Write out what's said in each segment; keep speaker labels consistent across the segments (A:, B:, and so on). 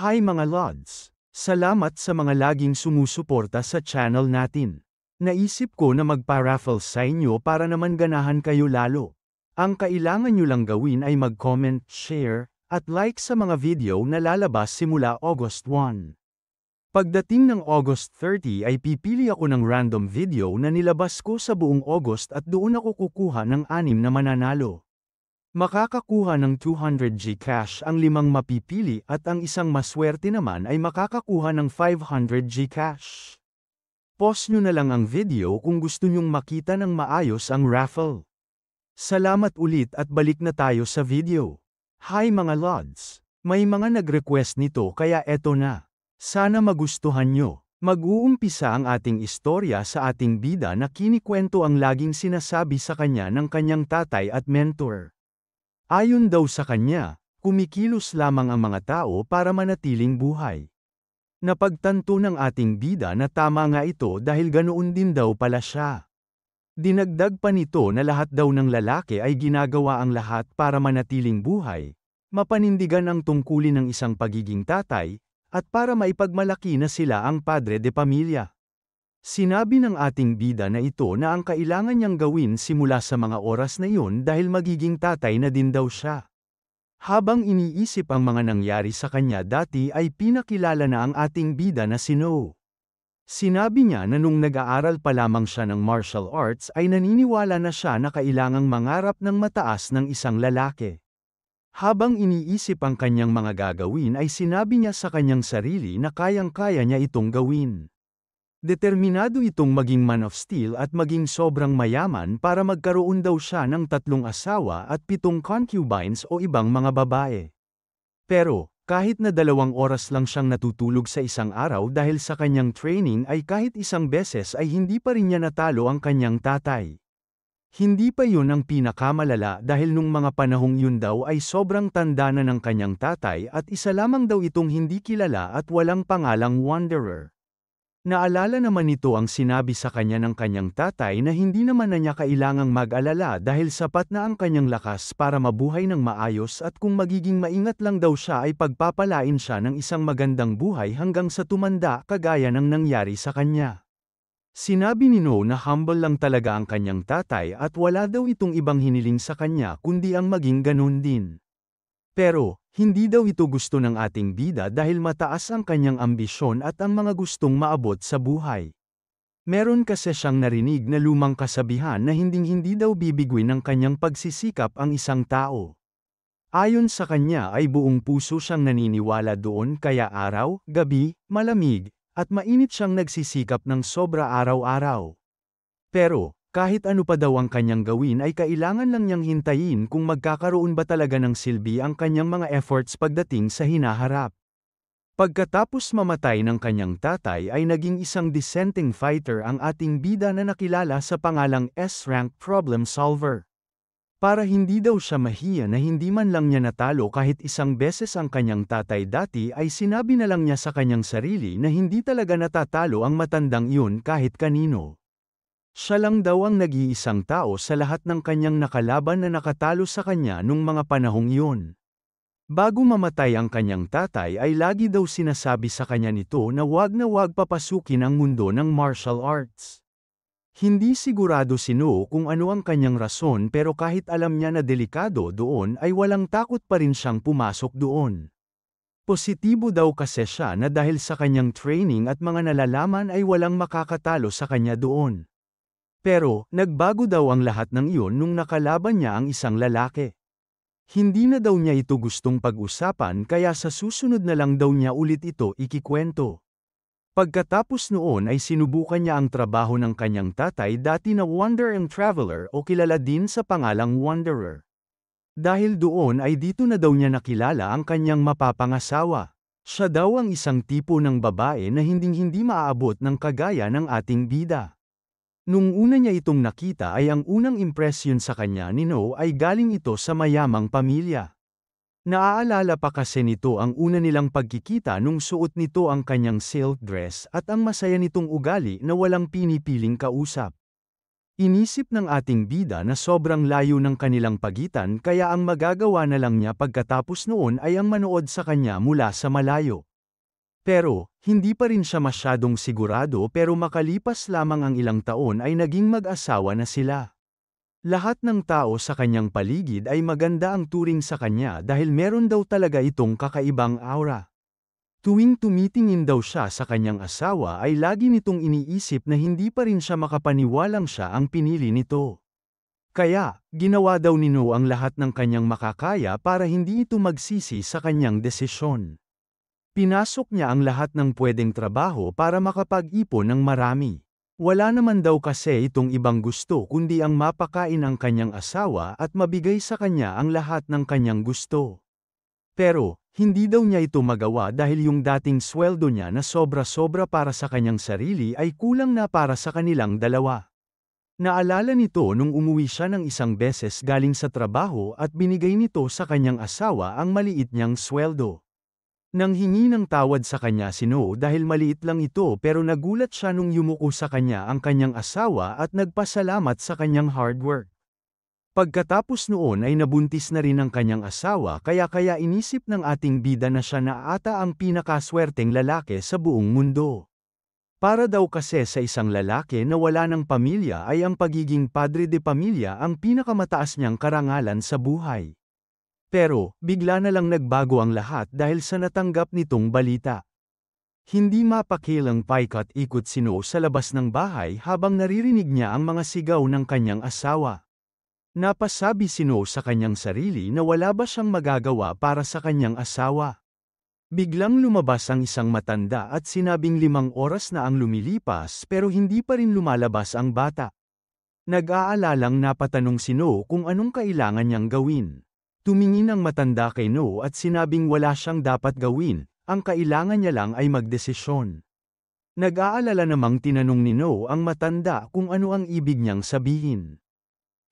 A: Hi mga Lods! Salamat sa mga laging sumusuporta sa channel natin. Naisip ko na magpa-raffle sa inyo para naman ganahan kayo lalo. Ang kailangan nyo lang gawin ay mag-comment, share, at like sa mga video na lalabas simula August 1. Pagdating ng August 30 ay pipili ako ng random video na nilabas ko sa buong August at doon ako kukuha ng 6 na mananalo. Makakakuha ng 200 Gcash ang 5 mapipili at ang isang maswerte naman ay makakakuha ng 500 Gcash. Pause nyo na lang ang video kung gusto nyong makita ng maayos ang raffle. Salamat ulit at balik na tayo sa video. Hi mga Lods! May mga nag-request nito kaya eto na. Sana magustuhan nyo. Mag-uumpisa ang ating istorya sa ating bida na kinikwento ang laging sinasabi sa kanya ng kanyang tatay at mentor. Ayon daw sa kanya, kumikilos lamang ang mga tao para manatiling buhay. Napagtanto ng ating bida na tama nga ito dahil ganoon din daw pala siya. Dinagdag pa nito na lahat daw ng lalaki ay ginagawa ang lahat para manatiling buhay, mapanindigan ang tungkulin ng isang pagiging tatay, at para maipagmalaki na sila ang padre de pamilya. Sinabi ng ating bida na ito na ang kailangan niyang gawin simula sa mga oras na iyon dahil magiging tatay na din daw siya. Habang iniisip ang mga nangyari sa kanya dati ay pinakilala na ang ating bida na si No. Sinabi niya na nung nag-aaral pa lamang siya ng martial arts ay naniniwala na siya na kailangang mangarap ng mataas ng isang lalaki. Habang iniisip ang kanyang mga gagawin ay sinabi niya sa kanyang sarili na kayang-kaya niya itong gawin. Determinado itong maging man of steel at maging sobrang mayaman para magkaroon daw siya ng 3 asawa at 7 concubines o ibang mga babae. Pero, kahit na 2 oras lang siyang natutulog sa isang araw dahil sa kanyang training ay kahit isang beses ay hindi pa rin niya natalo ang kanyang tatay. Hindi pa yun ang pinakamalala dahil nung mga panahong yun daw ay sobrang tanda na ng kanyang tatay at isa lamang daw itong hindi kilala at walang pangalang Wanderer. Naalala naman nito ang sinabi sa kanya ng kanyang tatay na hindi naman na niya kailangang mag-alala dahil sapat na ang kanyang lakas para mabuhay ng maayos at kung magiging maingat lang daw siya ay pagpapalain siya ng isang magandang buhay hanggang sa tumanda kagaya ng nangyari sa kanya. Sinabi ni No na humble lang talaga ang kanyang tatay at wala daw itong ibang hiniling sa kanya kundi ang maging ganun din. Pero, hindi daw ito gusto ng ating bida dahil mataas ang kanyang ambisyon at ang mga gustong maabot sa buhay. Meron kasi siyang narinig na lumang kasabihan na hinding-hindi daw bibigwin ng kanyang pagsisikap ang isang tao. Ayon sa kanya ay buong puso siyang naniniwala doon kaya araw, gabi, malamig, at mainit siyang nagsisikap ng sobra araw-araw. Pero, kahit ano pa daw ang kanyang gawin ay kailangan lang niyang hintayin kung magkakaroon ba talaga ng silbi ang kanyang mga efforts pagdating sa hinaharap. Pagkatapos mamatay ng kanyang tatay ay naging isang dissenting fighter ang ating bida na nakilala sa pangalang S-Rank Problem Solver. Para hindi daw siya mahiya na hindi man lang niya natalo kahit isang beses ang kanyang tatay dati ay sinabi na lang niya sa kanyang sarili na hindi talaga natatalo ang matandang iyon kahit kanino. Siya lang daw ang nag-iisang tao sa lahat ng kanyang nakalaban na nakatalo sa kanya nung mga panahong iyon. Bago mamatay ang kanyang tatay ay lagi daw sinasabi sa kanya nito na wag papasukin ang mundo ng martial arts. Hindi sigurado si No kung ano ang kanyang rason pero kahit alam niya na delikado doon ay walang takot pa rin siyang pumasok doon. Positibo daw kasi siya na dahil sa kanyang training at mga nalalaman ay walang makakatalo sa kanya doon. Pero, nagbago daw ang lahat ng iyon nung nakalaban niya ang isang lalaki. Hindi na daw niya ito gustong pag-usapan kaya sa susunod na lang daw niya ulit ito ikikwento. Pagkatapos noon ay sinubukan niya ang trabaho ng kanyang tatay dati na Wandering Traveler o kilala din sa pangalang Wanderer. Dahil doon ay dito na daw niya nakilala ang kanyang mapapangasawa. Siya daw ang isang tipo ng babae na hinding-hindi maaabot ng kagaya ng ating bida. Nung una niya itong nakita ay ang unang impresyon sa kanya ni No ay galing ito sa mayamang pamilya. Naaalala pa kasi nito ang una nilang pagkikita nung suot nito ang kanyang silk dress at ang masaya nitong ugali na walang pinipiling kausap. Inisip ng ating bida na sobrang layo ng kanilang pagitan kaya ang magagawa na lang niya pagkatapos noon ay ang manood sa kanya mula sa malayo. Pero, hindi pa rin siya masyadong sigurado pero makalipas lamang ang ilang taon ay naging mag-asawa na sila. Lahat ng tao sa kanyang paligid ay maganda ang turing sa kanya dahil meron daw talaga itong kakaibang aura. Tuwing tumitingin daw siya sa kanyang asawa ay lagi nitong iniisip na hindi pa rin siya makapaniwalang siya ang pinili nito. Kaya, ginawa daw ni No ang lahat ng kanyang makakaya para hindi ito magsisi sa kanyang desisyon. Pinasok niya ang lahat ng pwedeng trabaho para makapag-ipon ng marami. Wala naman daw kasi itong ibang gusto kundi ang mapakain ang kanyang asawa at mabigay sa kanya ang lahat ng kanyang gusto. Pero, hindi daw niya ito magawa dahil yung dating sweldo niya na sobra-sobra para sa kanyang sarili ay kulang na para sa kanilang dalawa. Naalala nito nung umuwi siya ng isang beses galing sa trabaho at binigay nito sa kanyang asawa ang maliit niyang sweldo. Nang hingi ng tawad sa kanya si No dahil maliit lang ito pero nagulat siya nung yumuko sa kanya ang kanyang asawa at nagpasalamat sa kanyang hard work. Pagkatapos noon ay nabuntis na rin ang kanyang asawa kaya inisip ng ating bida na siya na ata ang pinakaswerteng lalaki sa buong mundo. Para daw kasi sa isang lalaki na wala ng pamilya ay ang pagiging padre de pamilya ang pinakamataas niyang karangalan sa buhay. Pero, bigla na lang nagbago ang lahat dahil sa natanggap nitong balita. Hindi mapakilang paikot-ikot si No sa labas ng bahay habang naririnig niya ang mga sigaw ng kanyang asawa. Napasabi si No sa kanyang sarili na wala ba siyang magagawa para sa kanyang asawa. Biglang lumabas ang isang matanda at sinabing 5 oras na ang lumilipas pero hindi pa rin lumalabas ang bata. Nag-aalalang napatanong si No kung anong kailangan niyang gawin. Tumingin ang matanda kay No at sinabing wala siyang dapat gawin, ang kailangan niya lang ay magdesisyon. Nag-aalala namang tinanong ni No ang matanda kung ano ang ibig niyang sabihin.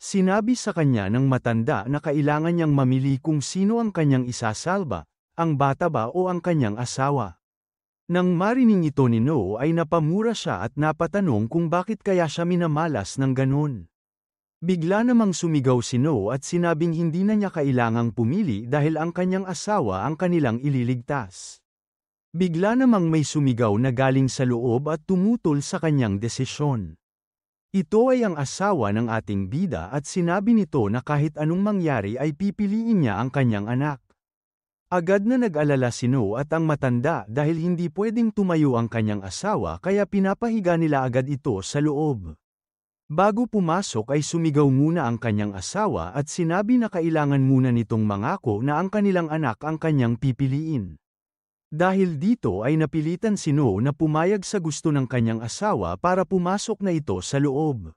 A: Sinabi sa kanya ng matanda na kailangan niyang mamili kung sino ang kanyang isasalba, ang bata ba o ang kanyang asawa. Nang marinig ito ni No ay napamura siya at napatanong kung bakit kaya siya minamalas ng ganun. Bigla namang sumigaw si No at sinabing hindi na niya kailangang pumili dahil ang kanyang asawa ang kanilang ililigtas. Bigla namang may sumigaw na galing sa loob at tumutol sa kanyang desisyon. Ito ay ang asawa ng ating bida at sinabi nito na kahit anong mangyari ay pipiliin niya ang kanyang anak. Agad na nag-alala si No at ang matanda dahil hindi pwedeng tumayo ang kanyang asawa kaya pinapahiga nila agad ito sa loob. Bago pumasok ay sumigaw muna ang kanyang asawa at sinabi na kailangan muna nitong mangako na ang kanilang anak ang kanyang pipiliin. Dahil dito ay napilitan si No na pumayag sa gusto ng kanyang asawa para pumasok na ito sa loob.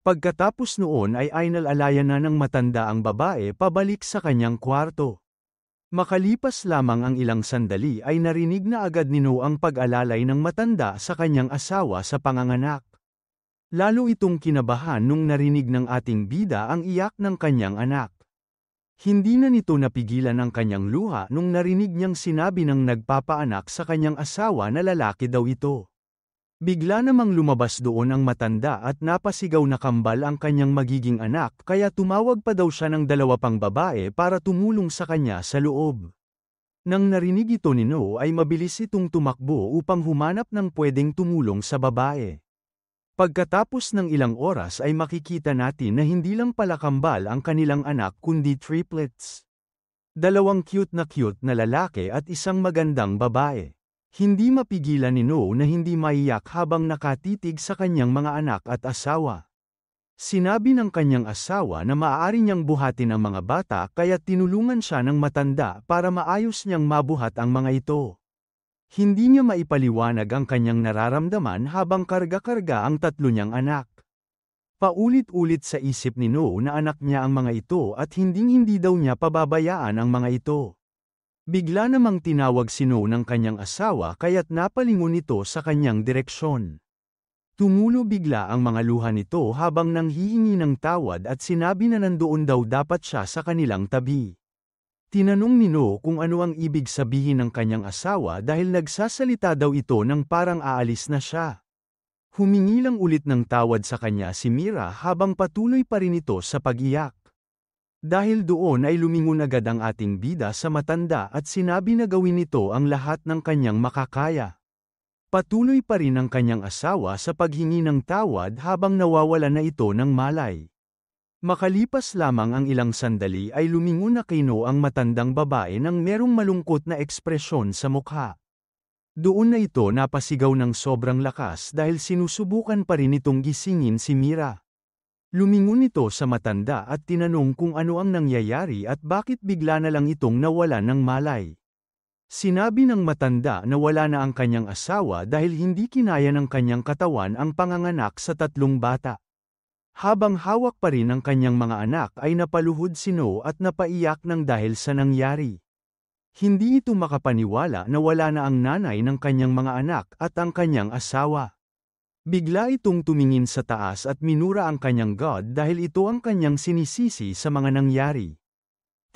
A: Pagkatapos noon ay inalalayan na ng matanda ang babae pabalik sa kanyang kwarto. Makalipas lamang ang ilang sandali ay narinig na agad ni No ang pag-alalay ng matanda sa kanyang asawa sa panganganak. Lalo itong kinabahan nung narinig ng ating bida ang iyak ng kanyang anak. Hindi na nito napigilan ang kanyang luha nung narinig niyang sinabi ng nagpapaanak sa kanyang asawa na lalaki daw ito. Bigla namang lumabas doon ang matanda at napasigaw na kambal ang kanyang magiging anak kaya tumawag pa daw siya ng 2 pang babae para tumulong sa kanya sa loob. Nang narinig ito ni No ay mabilis itong tumakbo upang humanap ng pwedeng tumulong sa babae. Pagkatapos ng ilang oras ay makikita natin na hindi lang pala kambal ang kanilang anak kundi triplets. 2 cute na lalaki at isang magandang babae. Hindi mapigilan ni No na hindi maiyak habang nakatitig sa kanyang mga anak at asawa. Sinabi ng kanyang asawa na maaari niyang buhatin ang mga bata kaya tinulungan siya ng matanda para maayos niyang mabuhat ang mga ito. Hindi niya maipaliwanag ang kanyang nararamdaman habang karga-karga ang 3 niyang anak. Paulit-ulit sa isip ni No na anak niya ang mga ito at hindi daw niya pababayaan ang mga ito. Bigla namang tinawag si No ng kanyang asawa kaya't napalingon ito sa kanyang direksyon. Tumulo bigla ang mga luha nito habang nanghihingi ng tawad at sinabi na nandoon daw dapat siya sa kanilang tabi. Tinanong ni No kung ano ang ibig sabihin ng kanyang asawa dahil nagsasalita daw ito ng parang aalis na siya. Humingi lang ulit ng tawad sa kanya si Mira habang patuloy pa rin ito sa pag-iyak. Dahil doon ay lumingon agad ang ating bida sa matanda at sinabi na gawin nito ang lahat ng kanyang makakaya. Patuloy pa rin ang kanyang asawa sa paghingi ng tawad habang nawawala na ito ng malay. Makalipas lamang ang ilang sandali ay lumingon na kino ang matandang babae nang merong malungkot na ekspresyon sa mukha. Doon na ito napasigaw ng sobrang lakas dahil sinusubukan pa rin itong gisingin si Mira. Lumingon ito sa matanda at tinanong kung ano ang nangyayari at bakit bigla na lang itong nawala ng malay. Sinabi ng matanda na wala na ang kanyang asawa dahil hindi kinaya ng kanyang katawan ang panganganak sa 3 bata. Habang hawak pa rin ang kanyang mga anak ay napaluhod si No at napaiyak ng dahil sa nangyari. Hindi ito makapaniwala na wala na ang nanay ng kanyang mga anak at ang kanyang asawa. Bigla itong tumingin sa taas at minura ang kanyang God dahil ito ang kanyang sinisisi sa mga nangyari.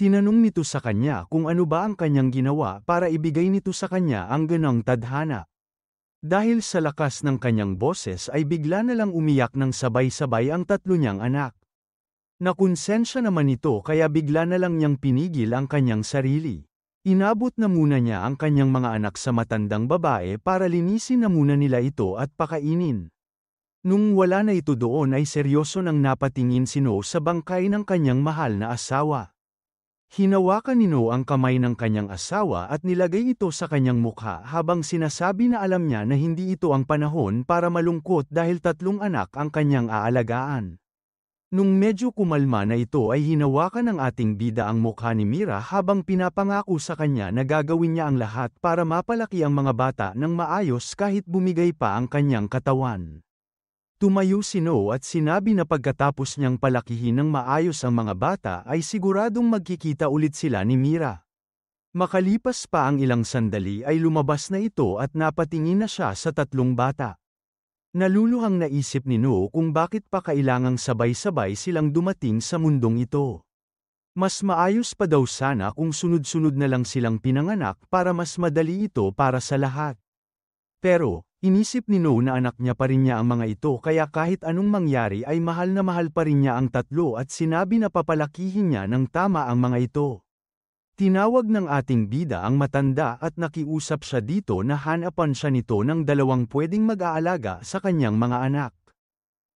A: Tinanong nito sa kanya kung ano ba ang kanyang ginawa para ibigay nito sa kanya ang ganong tadhana. Dahil sa lakas ng kanyang boses ay bigla na lang umiyak ng sabay-sabay ang 3 niyang anak. Nakonsensya naman ito kaya bigla na lang niyang pinigil ang kanyang sarili. Inabot na muna niya ang kanyang mga anak sa matandang babae para linisin na muna nila ito at pakainin. Nung wala na ito doon ay seryoso nang napatingin si No sa bangkay ng kanyang mahal na asawa. Hinawakan ni No ang kamay ng kanyang asawa at nilagay ito sa kanyang mukha habang sinasabi na alam niya na hindi ito ang panahon para malungkot dahil 3 anak ang kanyang aalagaan. Nung medyo kumalma na ito ay hinawakan ng ating bida ang mukha ni Mira habang pinapangako sa kanya na gagawin niya ang lahat para mapalaki ang mga bata ng maayos kahit bumigay pa ang kanyang katawan. Tumayo si No at sinabi na pagkatapos niyang palakihin ng maayos ang mga bata ay siguradong magkikita ulit sila ni Mira. Makalipas pa ang ilang sandali ay lumabas na ito at napatingin na siya sa 3 bata. Naluluhang naisip ni No kung bakit pa kailangang sabay-sabay silang dumating sa mundong ito. Mas maayos pa daw sana kung sunod-sunod na lang silang pinanganak para mas madali ito para sa lahat. Pero, inisip ni No na anak niya pa rin niya ang mga ito kaya kahit anong mangyari ay mahal na mahal pa rin niya ang 3 at sinabi na papalakihin niya ng tama ang mga ito. Tinawag ng ating bida ang matanda at nakiusap siya dito na hanapan siya nito ng 2 pwedeng mag-aalaga sa kanyang mga anak.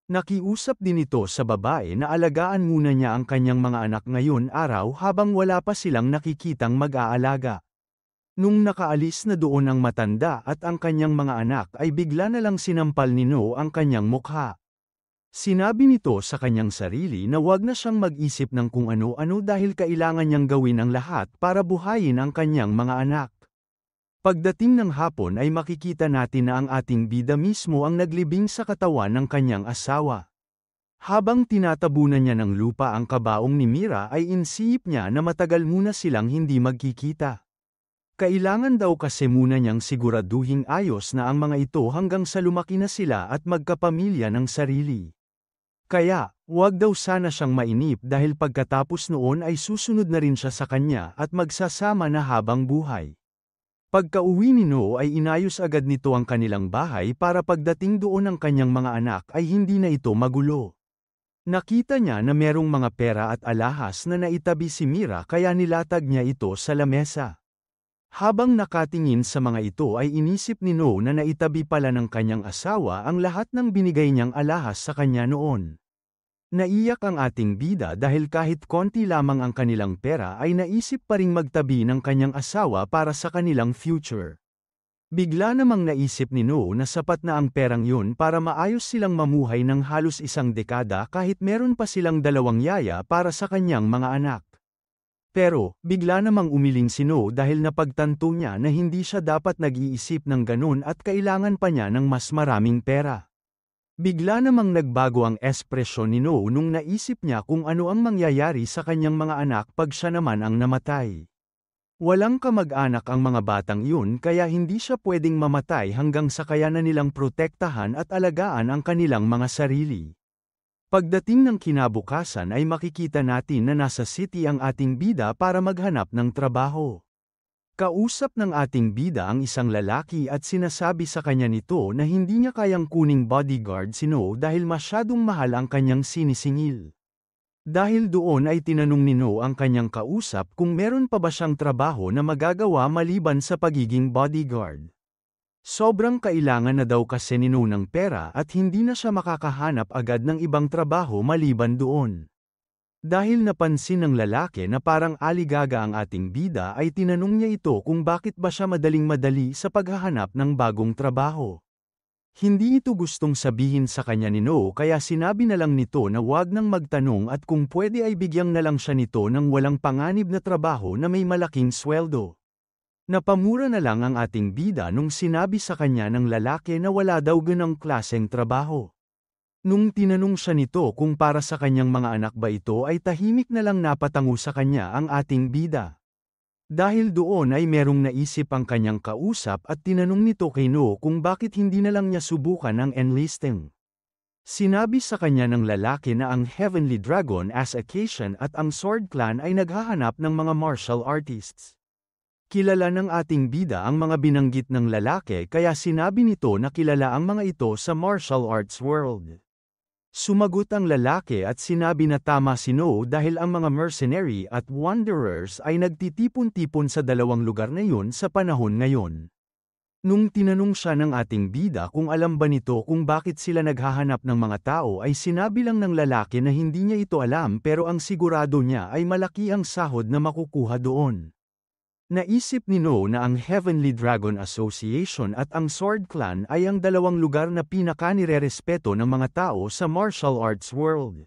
A: Nakiusap din ito sa babae na alagaan muna niya ang kanyang mga anak ngayon araw habang wala pa silang nakikitang mag-aalaga. Nung nakaalis na doon ang matanda at ang kanyang mga anak ay bigla na lang sinampal ni No ang kanyang mukha. Sinabi nito sa kanyang sarili na wag na siyang mag-isip ng kung ano-ano dahil kailangan niyang gawin ang lahat para buhayin ang kanyang mga anak. Pagdating ng hapon ay makikita natin na ang ating bida mismo ang naglibing sa katawan ng kanyang asawa. Habang tinatabunan niya ng lupa ang kabaong ni Mira ay insisip niya na matagal muna silang hindi magkikita. Kailangan daw kasi muna niyang siguraduhing ayos na ang mga ito hanggang sa lumaki na sila at magkapamilya ng sarili. Kaya, wag daw sana siyang mainip dahil pagkatapos noon ay susunod na rin siya sa kanya at magsasama na habang buhay. Pagka-uwi ni No ay inayos agad nito ang kanilang bahay para pagdating doon ng kanyang mga anak ay hindi na ito magulo. Nakita niya na merong mga pera at alahas na naitabi si Mira kaya nilatag niya ito sa lamesa. Habang nakatingin sa mga ito ay inisip ni No na naitabi pala ng kanyang asawa ang lahat ng binigay niyang alahas sa kanya noon. Naiyak ang ating bida dahil kahit konti lamang ang kanilang pera ay naisip pa ring magtabi ng kanyang asawa para sa kanilang future. Bigla namang naisip ni No na sapat na ang perang yun para maayos silang mamuhay ng halos 1 dekada kahit meron pa silang 2 yaya para sa kanyang mga anak. Pero, bigla namang umiling si No dahil napagtanto niya na hindi siya dapat nag-iisip ng ganun at kailangan pa niya ng mas maraming pera. Bigla namang nagbago ang espresyon ni No nung naisip niya kung ano ang mangyayari sa kanyang mga anak pag siya naman ang namatay. Walang kamag-anak ang mga batang yun kaya hindi siya pwedeng mamatay hanggang sa kayanan nilang protektahan at alagaan ang kanilang mga sarili. Pagdating ng kinabukasan ay makikita natin na nasa city ang ating bida para maghanap ng trabaho. Kausap ng ating bida ang isang lalaki at sinasabi sa kanya nito na hindi niya kayang kuning bodyguard si No dahil masyadong mahal ang kanyang sinisingil. Dahil doon ay tinanong ni No ang kanyang kausap kung meron pa ba siyang trabaho na magagawa maliban sa pagiging bodyguard. Sobrang kailangan na daw kasi ni No ng pera at hindi na siya makakahanap agad ng ibang trabaho maliban doon. Dahil napansin ng lalaki na parang aligaga ang ating bida ay tinanong niya ito kung bakit ba siya madaling-madali sa paghahanap ng bagong trabaho. Hindi ito gustong sabihin sa kanya ni No kaya sinabi na lang nito na wag nang magtanong at kung pwede ay bigyang na lang siya nito ng walang panganib na trabaho na may malaking sweldo. Napamura na lang ang ating bida nung sinabi sa kanya ng lalaki na wala daw ganang klaseng trabaho. Nung tinanong siya nito kung para sa kanyang mga anak ba ito ay tahimik na lang napatango sa kanya ang ating bida. Dahil doon ay merong naisip ang kanyang kausap at tinanong nito kay No kung bakit hindi na lang niya subukan ang enlisting. Sinabi sa kanya ng lalaki na ang Heavenly Dragon Association at ang Sword Clan ay naghahanap ng mga martial artists. Kilala ng ating bida ang mga binanggit ng lalaki kaya sinabi nito na kilala ang mga ito sa martial arts world. Sumagot ang lalaki at sinabi na tama si No dahil ang mga mercenary at wanderers ay nagtitipon-tipon sa dalawang lugar na yun sa panahon ngayon. Nung tinanong siya ng ating bida kung alam ba nito kung bakit sila naghahanap ng mga tao ay sinabi lang ng lalaki na hindi niya ito alam pero ang sigurado niya ay malaki ang sahod na makukuha doon. Naisip ni No na ang Heavenly Dragon Association at ang Sword Clan ay ang dalawang lugar na pinaka-nirerespeto ng mga tao sa martial arts world.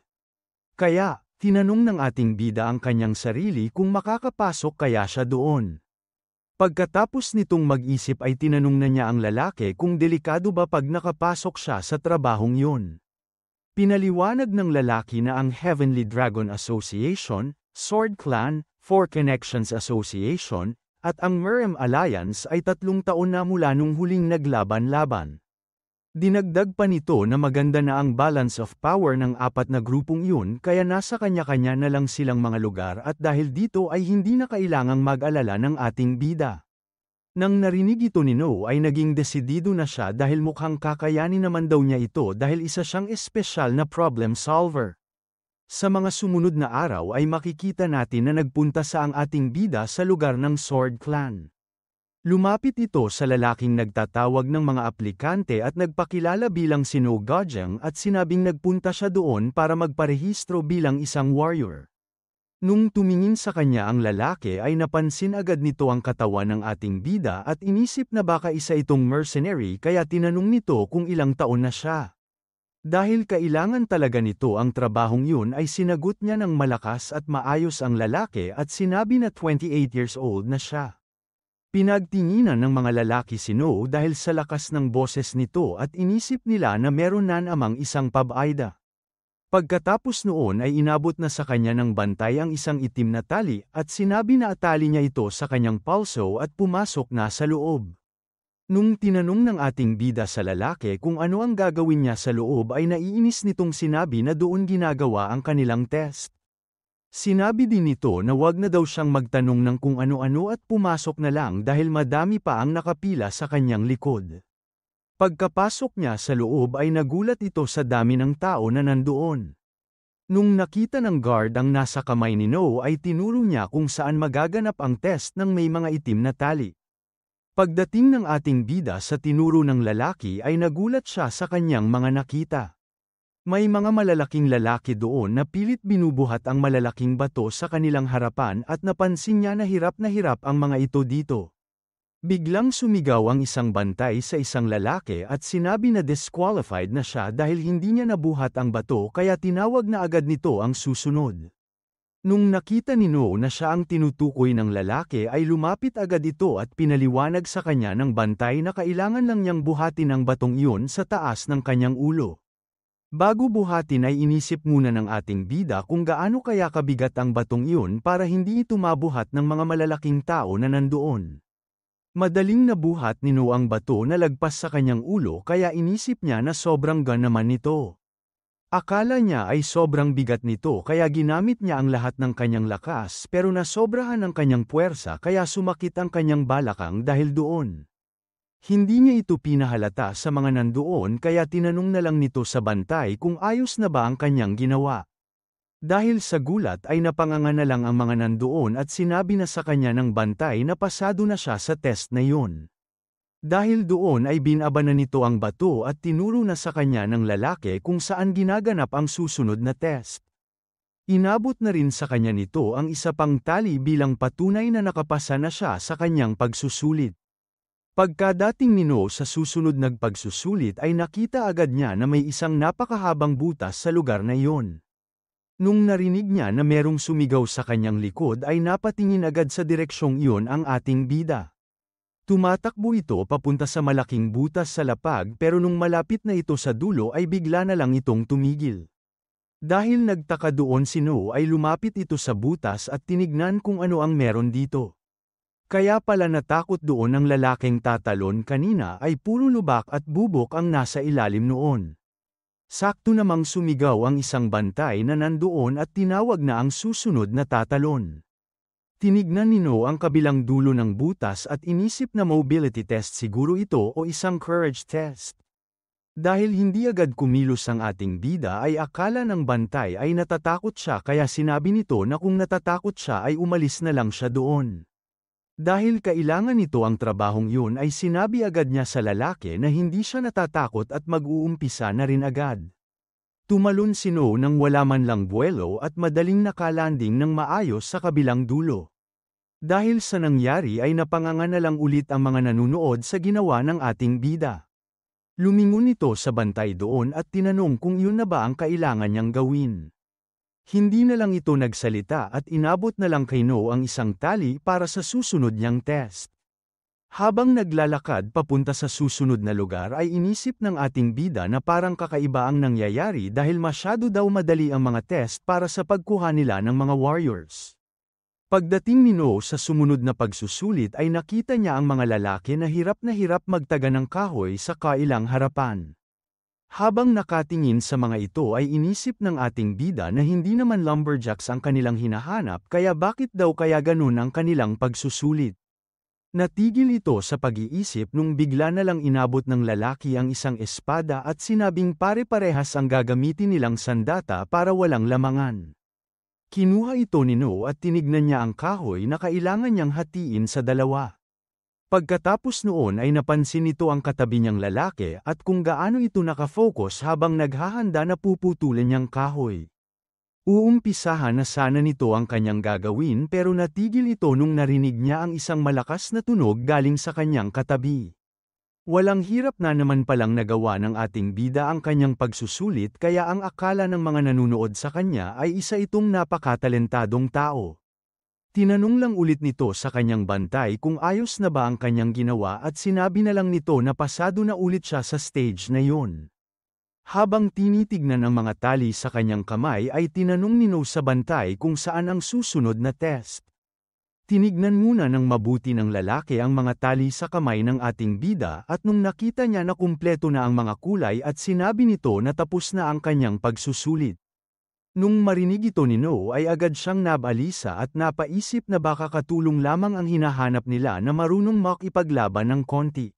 A: Kaya, tinanong ng ating bida ang kanyang sarili kung makakapasok kaya siya doon. Pagkatapos nitong mag-isip ay tinanong na niya ang lalaki kung delikado ba pag nakapasok siya sa trabahong yun. Pinaliwanag ng lalaki na ang Heavenly Dragon Association, Sword Clan, Four Connections Association, at ang Merem Alliance ay 3 taon na mula nung huling naglaban-laban. Dinagdag pa nito na maganda na ang balance of power ng 4 na grupong yun kaya nasa kanya-kanya na lang silang mga lugar at dahil dito ay hindi na kailangang mag-alala ng ating bida. Nang narinig ito ni No ay naging desidido na siya dahil mukhang kakayanin naman daw niya ito dahil isa siyang espesyal na problem solver. Sa mga sumunod na araw ay makikita natin na nagpunta sa ang ating bida sa lugar ng Sword Clan. Lumapit ito sa lalaking nagtatawag ng mga aplikante at nagpakilala bilang si No Gojang at sinabing nagpunta siya doon para magparehistro bilang isang warrior. Nung tumingin sa kanya ang lalaki ay napansin agad nito ang katawan ng ating bida at inisip na baka isa itong mercenary kaya tinanong nito kung ilang taon na siya. Dahil kailangan talaga nito ang trabahong yun ay sinagot niya ng malakas at maayos ang lalaki at sinabi na 28 years old na siya. Pinagtinginan ng mga lalaki si No dahil sa lakas ng boses nito at inisip nila na meron na namang isang pab-aida. Pagkatapos noon ay inabot na sa kanya ng bantay ang isang itim na tali at sinabi na atali niya ito sa kanyang palso at pumasok na sa loob. Nung tinanong ng ating bida sa lalaki kung ano ang gagawin niya sa loob ay naiinis nitong sinabi na doon ginagawa ang kanilang test. Sinabi din nito na wag na daw siyang magtanong ng kung ano-ano at pumasok na lang dahil madami pa ang nakapila sa kanyang likod. Pagkapasok niya sa loob ay nagulat ito sa dami ng tao na nandoon. Nung nakita ng guard ang nasa kamay ni No ay tinuro niya kung saan magaganap ang test ng may mga itim na tali. Pagdating ng ating bida sa tinuro ng lalaki ay nagulat siya sa kanyang mga nakita. May mga malalaking lalaki doon na pilit binubuhat ang malalaking bato sa kanilang harapan at napansin niya na hirap ang mga ito dito. Biglang sumigaw ang isang bantay sa isang lalaki at sinabi na disqualified na siya dahil hindi niya nabuhat ang bato kaya tinawag na agad nito ang susunod. Nung nakita ni No na siya ang tinutukoy ng lalaki ay lumapit agad ito at pinaliwanag sa kanya ng bantay na kailangan lang niyang buhatin ang batong iyon sa taas ng kanyang ulo. Bago buhatin ay inisip muna ng ating bida kung gaano kaya kabigat ang batong iyon para hindi ito mabuhat ng mga malalaking tao na nandoon. Madaling nabuhat ni No ang bato na lagpas sa kanyang ulo kaya inisip niya na sobrang gaan naman nito. Akala niya ay sobrang bigat nito kaya ginamit niya ang lahat ng kanyang lakas pero nasobrahan ang kanyang puwersa kaya sumakit ang kanyang balakang dahil doon. Hindi niya ito pinahalata sa mga nandoon kaya tinanong na lang nito sa bantay kung ayos na ba ang kanyang ginawa. Dahil sa gulat ay napanganga na lang ang mga nandoon at sinabi na sa kanya ng bantay na pasado na siya sa test na yun. Dahil doon ay binaba na nito ang bato at tinuro na sa kanya ng lalaki kung saan ginaganap ang susunod na test. Inabot na rin sa kanya nito ang isa pang tali bilang patunay na nakapasa na siya sa kanyang pagsusulit. Pagkadating nino sa susunod pagsusulit ay nakita agad niya na may isang napakahabang butas sa lugar na iyon. Nung narinig niya na merong sumigaw sa kanyang likod ay napatingin agad sa direksyong iyon ang ating bida. Tumatakbo ito papunta sa malaking butas sa lapag pero nung malapit na ito sa dulo ay bigla na lang itong tumigil. Dahil nagtaka doon si No ay lumapit ito sa butas at tinignan kung ano ang meron dito. Kaya pala natakot doon ang lalaking tatalon kanina ay puro lubak at bubok ang nasa ilalim noon. Sakto namang sumigaw ang isang bantay na nandoon at tinawag na ang susunod na tatalon. Tinignan ni No ang kabilang dulo ng butas at inisip na mobility test siguro ito o isang courage test. Dahil hindi agad kumilos ang ating bida ay akala ng bantay ay natatakot siya kaya sinabi nito na kung natatakot siya ay umalis na lang siya doon. Dahil kailangan nito ang trabahong yun ay sinabi agad niya sa lalaki na hindi siya natatakot at mag-uumpisa na rin agad. Tumalon si No nang wala man lang buwelo at madaling nakalanding ng maayos sa kabilang dulo. Dahil sa nangyari ay napanganga na lang ulit ang mga nanunood sa ginawa ng ating bida. Lumingon ito sa bantay doon at tinanong kung yun na ba ang kailangan niyang gawin. Hindi na lang ito nagsalita at inabot na lang kay No ang isang tali para sa susunod niyang test. Habang naglalakad papunta sa susunod na lugar ay inisip ng ating bida na parang kakaiba ang nangyayari dahil masyado daw madali ang mga test para sa pagkuha nila ng mga warriors. Pagdating ni No sa sumunod na pagsusulit ay nakita niya ang mga lalaki na hirap magtaga ng kahoy sa kailang harapan. Habang nakatingin sa mga ito ay inisip ng ating bida na hindi naman lumberjacks ang kanilang hinahanap kaya bakit daw kaya ganun ang kanilang pagsusulit. Natigil ito sa pag-iisip nung bigla na lang inabot ng lalaki ang isang espada at sinabing pare-parehas ang gagamitin nilang sandata para walang lamangan. Kinuha ito ni No at tinignan niya ang kahoy na kailangan niyang hatiin sa dalawa. Pagkatapos noon ay napansin nito ang katabi niyang lalaki at kung gaano ito nakafocus habang naghahanda na puputulin niyang kahoy. Uumpisahan na sana nito ang kanyang gagawin pero natigil ito nung narinig niya ang isang malakas na tunog galing sa kanyang katabi. Walang hirap na naman palang nagawa ng ating bida ang kanyang pagsusulit kaya ang akala ng mga nanunood sa kanya ay isa itong napakatalentadong tao. Tinanong lang ulit nito sa kanyang bantay kung ayos na ba ang kanyang ginawa at sinabi na lang nito na pasado na ulit siya sa stage na yun. Habang tinitignan ang mga tali sa kanyang kamay ay tinanong ni No sa bantay kung saan ang susunod na test. Tinignan muna ng mabuti ng lalaki ang mga tali sa kamay ng ating bida at nung nakita niya na kumpleto na ang mga kulay at sinabi nito na tapos na ang kanyang pagsusulit. Nung marinig ito ni No ay agad siyang nabalisa at napaisip na baka katulong lamang ang hinahanap nila na marunong makipaglaban ng konti.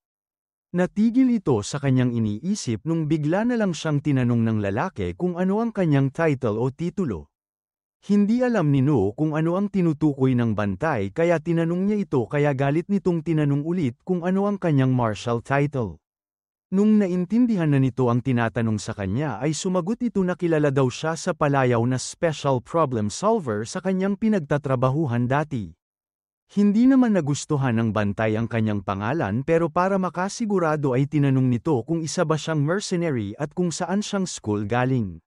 A: Natigil ito sa kanyang iniisip nung bigla na lang siyang tinanong ng lalaki kung ano ang kanyang title o titulo. Hindi alam ni No kung ano ang tinutukoy ng bantay kaya tinanong niya ito kaya galit nitong tinanong ulit kung ano ang kanyang martial title. Nung naintindihan na nito ang tinatanong sa kanya ay sumagot ito na kilala daw siya sa palayaw na special problem solver sa kanyang pinagtatrabahuhan dati. Hindi naman nagustuhan ng bantay ang kanyang pangalan pero para makasigurado ay tinanong nito kung isa ba siyang mercenary at kung saan siyang school galing.